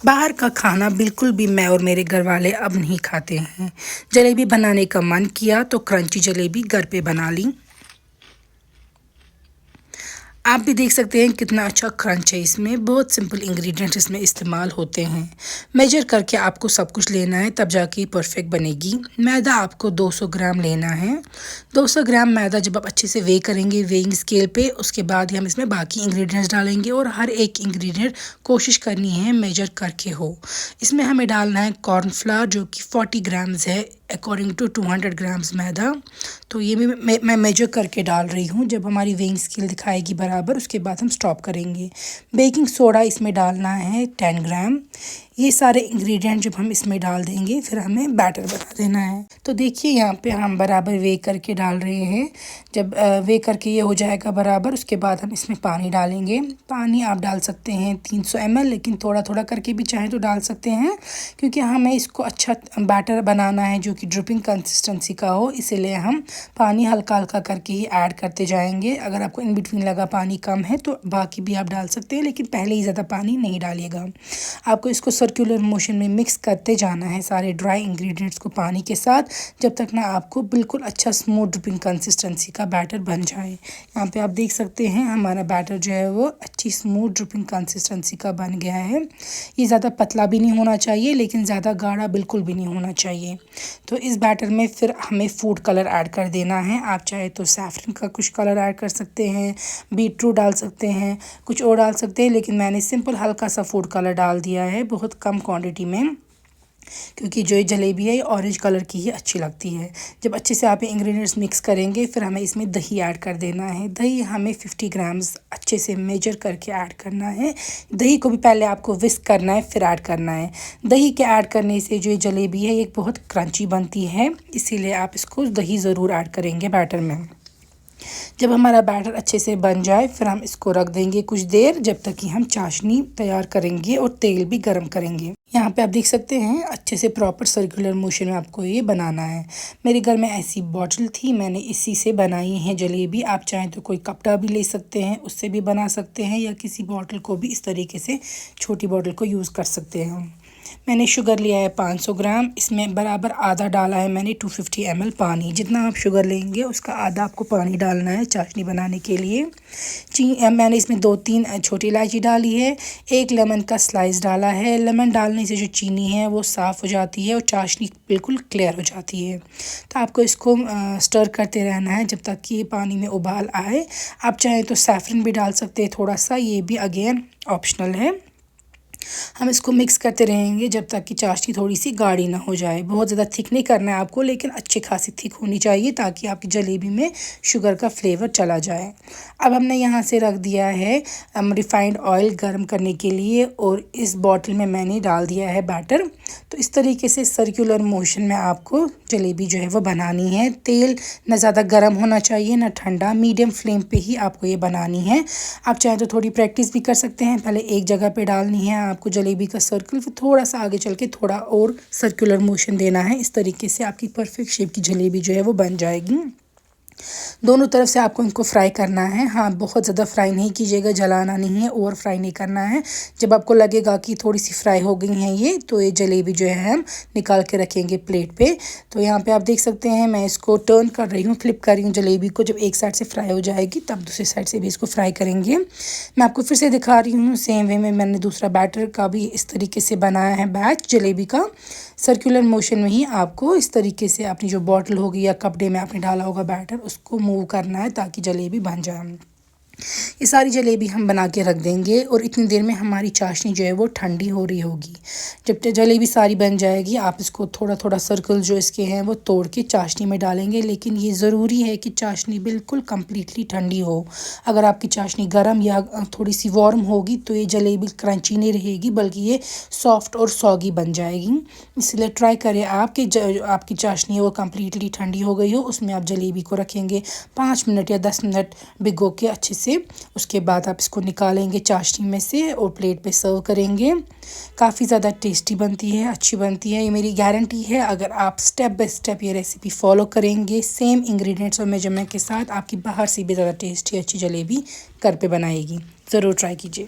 बाहर का खाना बिल्कुल भी मैं और मेरे घर वाले अब नहीं खाते हैं। जलेबी बनाने का मन किया तो क्रंची जलेबी घर पे बना ली। आप भी देख सकते हैं कितना अच्छा क्रंच है इसमें। बहुत सिंपल इंग्रेडिएंट्स इसमें इस्तेमाल होते हैं। मेजर करके आपको सब कुछ लेना है, तब जाके परफेक्ट बनेगी। मैदा आपको 200 ग्राम लेना है। 200 ग्राम मैदा जब आप अच्छे से वे करेंगे वेइंग स्केल पे, उसके बाद ही हम इसमें बाकी इंग्रेडिएंट्स डालेंगे और हर एक इंग्रेडिएंट कोशिश करनी है मेजर करके हो। इसमें हमें डालना है कॉर्नफ्लावर जो कि 40 ग्राम्स है अकॉर्डिंग टू 200 ग्राम्स मैदा। तो ये भी मैं मेजर करके डाल रही हूँ। जब हमारी वेइंग स्केल दिखाएगी बराबर, उसके बाद हम स्टॉप करेंगे। बेकिंग सोडा इसमें डालना है 10 ग्राम। ये सारे इंग्रेडिएंट जब हम इसमें डाल देंगे फिर हमें बैटर बना देना है। तो देखिए यहाँ पे हम बराबर वे करके डाल रहे हैं। जब वे करके ये हो जाएगा बराबर, उसके बाद हम इसमें पानी डालेंगे। पानी आप डाल सकते हैं 300 ml, लेकिन थोड़ा थोड़ा करके भी चाहें तो डाल सकते हैं, क्योंकि हमें इसको अच्छा बैटर बनाना है जो कि ड्रिपिंग कंसिस्टेंसी का हो। इसीलिए हम पानी हल्का हल्का करके ही ऐड करते जाएंगे। अगर आपको इन बिटवीन लगा पानी कम है तो बाकी भी आप डाल सकते हैं, लेकिन पहले ही ज़्यादा पानी नहीं डालिएगा। आपको इसको सर्कुलर मोशन में मिक्स करते जाना है सारे ड्राई इंग्रेडिएंट्स को पानी के साथ, जब तक ना आपको बिल्कुल अच्छा स्मूथ ड्रिपिंग कंसिस्टेंसी का बैटर बन जाए। यहाँ पे आप देख सकते हैं हमारा बैटर जो है वो अच्छी स्मूथ ड्रिपिंग कंसिस्टेंसी का बन गया है। ये ज़्यादा पतला भी नहीं होना चाहिए, लेकिन ज़्यादा गाढ़ा बिल्कुल भी नहीं होना चाहिए। तो इस बैटर में फिर हमें फूड कलर ऐड कर देना है। आप चाहे तो सैफरन का कुछ कलर ऐड कर सकते हैं, बीटरूट डाल सकते हैं, कुछ और डाल सकते हैं, लेकिन मैंने सिंपल हल्का सा फूड कलर डाल दिया है, बहुत कम क्वांटिटी में, क्योंकि जो ये जलेबी है ये ऑरेंज कलर की ही अच्छी लगती है। जब अच्छे से आप इंग्रेडिएंट्स मिक्स करेंगे फिर हमें इसमें दही ऐड कर देना है। दही हमें 50 ग्राम्स अच्छे से मेजर करके ऐड करना है। दही को भी पहले आपको विस्क करना है फिर ऐड करना है। दही के ऐड करने से जो ये जलेबी है ये बहुत क्रंची बनती है, इसीलिए आप इसको दही ज़रूर ऐड करेंगे बैटर में। जब हमारा बैटर अच्छे से बन जाए फिर हम इसको रख देंगे कुछ देर, जब तक कि हम चाशनी तैयार करेंगे और तेल भी गर्म करेंगे। यहाँ पे आप देख सकते हैं अच्छे से प्रॉपर सर्कुलर मोशन में आपको ये बनाना है। मेरे घर में ऐसी बॉटल थी, मैंने इसी से बनाई है जलेबी। आप चाहें तो कोई कपड़ा भी ले सकते हैं, उससे भी बना सकते हैं, या किसी बॉटल को भी इस तरीके से छोटी बॉटल को यूज़ कर सकते हैं। मैंने शुगर लिया है 500 ग्राम। इसमें बराबर आधा डाला है मैंने 250 ml पानी। जितना आप शुगर लेंगे उसका आधा आपको पानी डालना है चाशनी बनाने के लिए। मैंने इसमें 2-3 छोटी इलायची डाली है, 1 लेमन का स्लाइस डाला है। लेमन डालने से जो चीनी है वो साफ़ हो जाती है और चाशनी बिल्कुल क्लियर हो जाती है। तो आपको इसको स्टर करते रहना है जब तक कि ये पानी में उबाल आए। आप चाहें तो सैफरन भी डाल सकते हैं थोड़ा सा, ये भी अगेन ऑप्शनल है। हम इसको मिक्स करते रहेंगे जब तक कि चाशनी थोड़ी सी गाढ़ी ना हो जाए। बहुत ज़्यादा थिक नहीं करना है आपको, लेकिन अच्छी खासी थिक होनी चाहिए ताकि आपकी जलेबी में शुगर का फ्लेवर चला जाए। अब हमने यहाँ से रख दिया है रिफाइंड ऑयल गर्म करने के लिए, और इस बॉटल में मैंने डाल दिया है बैटर। तो इस तरीके से सर्कुलर मोशन में आपको जलेबी जो है वो बनानी है। तेल ना ज़्यादा गर्म होना चाहिए ना ठंडा, मीडियम फ्लेम पे ही आपको ये बनानी है। आप चाहें तो थोड़ी प्रैक्टिस भी कर सकते हैं। पहले एक जगह पे डालनी है आपको जलेबी का सर्कल, फिर थोड़ा सा आगे चल के थोड़ा और सर्कुलर मोशन देना है। इस तरीके से आपकी परफेक्ट शेप की जलेबी जो है वो बन जाएगी। दोनों तरफ से आपको इनको फ्राई करना है। हाँ, बहुत ज़्यादा फ्राई नहीं कीजिएगा, जलाना नहीं है, ओवर फ्राई नहीं करना है। जब आपको लगेगा कि थोड़ी सी फ्राई हो गई हैं ये, तो ये जलेबी जो है हम निकाल के रखेंगे प्लेट पे। तो यहाँ पे आप देख सकते हैं मैं इसको टर्न कर रही हूँ, फ्लिप कर रही हूँ जलेबी को। जब एक साइड से फ्राई हो जाएगी तब दूसरी साइड से भी इसको फ्राई करेंगे। मैं आपको फिर से दिखा रही हूँ, सेम वे में मैंने दूसरा बैटर का भी इस तरीके से बनाया है बैच जलेबी का। सर्कुलर मोशन में ही आपको इस तरीके से अपनी जो बॉटल होगी या कपड़े में आपने डाला होगा बैटर, उसको मूव करना है ताकि जलेबी बन जाए। ये सारी जलेबी हम बना के रख देंगे और इतनी देर में हमारी चाशनी जो है वो ठंडी हो रही होगी। जब जलेबी सारी बन जाएगी आप इसको थोड़ा थोड़ा सर्कल जो इसके हैं वो तोड़ के चाशनी में डालेंगे, लेकिन ये ज़रूरी है कि चाशनी बिल्कुल कम्प्लीटली ठंडी हो। अगर आपकी चाशनी गर्म या थोड़ी सी वार्म होगी तो ये जलेबी क्रंची नहीं रहेगी, बल्कि ये सॉफ्ट और सॉगी बन जाएगी। इसलिए ट्राई करें आप कि आपकी चाशनी है वो कम्प्लीटली ठंडी हो गई हो, उसमें आप जलेबी को रखेंगे 5 मिनट या 10 मिनट भिगो के अच्छे से। उसके बाद आप इसको निकालेंगे चाशनी में से और प्लेट पे सर्व करेंगे। काफ़ी ज़्यादा टेस्टी बनती है, अच्छी बनती है, ये मेरी गारंटी है। अगर आप स्टेप बाय स्टेप ये रेसिपी फॉलो करेंगे सेम इंग्रेडिएंट्स और मेजरमेंट के साथ, आपकी बाहर से भी ज़्यादा टेस्टी अच्छी जलेबी घर पे बनाएगी। ज़रूर ट्राई कीजिए।